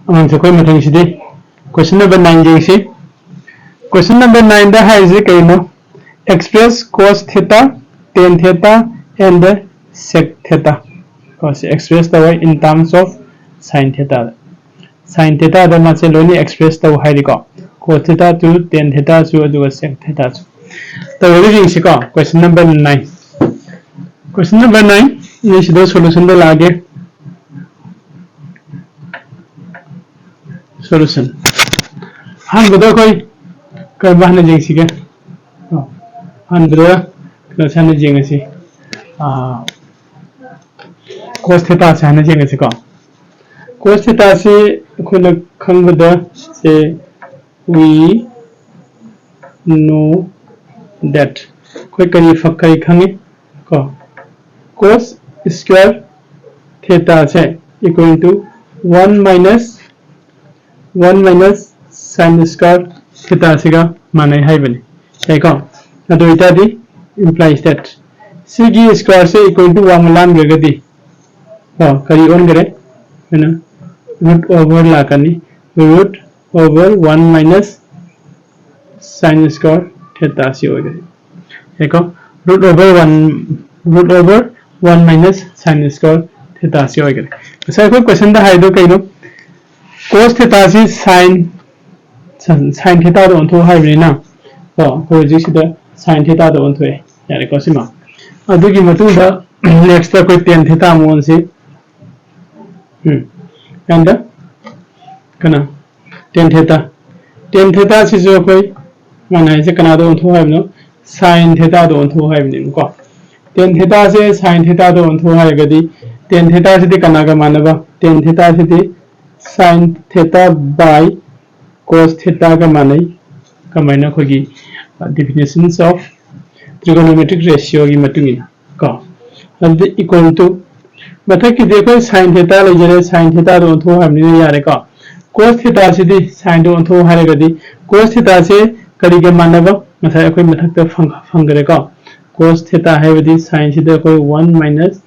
among the question today. Question number 9 JC. Question number 9 the has a express cos theta, tan theta, and the sec theta. Cos express the way in terms of sin theta. Sin theta the much only express the high cos theta to tan theta to sec theta. The origin question number 9. Question number 9 is the solution the lage. Solution. Han bedo koi bahna jeng si ke. Han bedo kena sana jeng si. Cos theta sana jeng si ko. Cos theta si kena khang bedo se we know that koi kari fakai khangi ko. Cos square theta se equal to 1 minus sin square theta siga manai hai bani eko ado ita di implies that sigi square se equal to 1 lam gadi kari on gare na root over la kani root over 1 minus sin square theta si ho gare eko root over 1 minus sin square theta si ho gare so ko question da hai do kaino cos theta is sin theta do onto hai na ko ji sida sin theta do onto e yare ko sima adugi matu da next ta koi tan theta mon se and kana tan theta is jo koi mana se kana do onto hai no sin theta do onto hai ni ko tan theta se sin theta do onto hai gadi tan theta se kana ga manaba tan theta se sin theta by cos theta ka manai kamaina khogi definitions of trigonometric ratio gi matungina ko and equal to mathak ki dekho sin theta le jare sin theta do tho hamni yare ko cos theta se di sin do tho hare gadi cos theta se kari ga manaba mathai khoi mathak ta phang gare ko cos theta hai gadi sin theta khoi 1 minus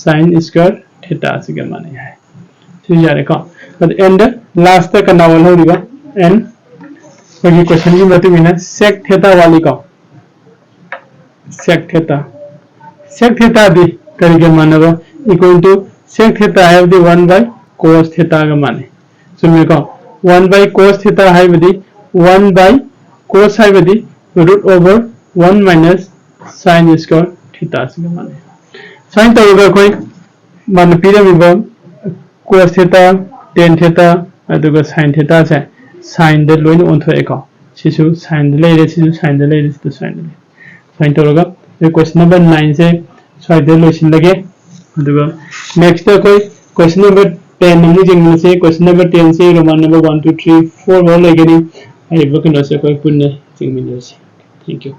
sin square theta se ga manai hai thi yare ko but and last तक करना वाला होगा and कोई question की बात भी ना sec theta वाली का sec theta दी करेंगे मानवा equal to sec theta है दी 1 by cos theta का माने सुनिए का 1 by cos theta है दी 1 by cos है दी root over 1 minus sin square theta से का माने sin तो होगा कोई मान पीरे में cos theta tan theta aduga sin theta se sin de loin onto eko sisu sin de leire sisu sin de leire sisu sin de sin to roga question number 9 se sai de loisin lage aduga next ta koi question number 10 ni jing se question number 10 se roman number 1 2 3 4 ho lage ni ai bokno se koi punne jing mi thank you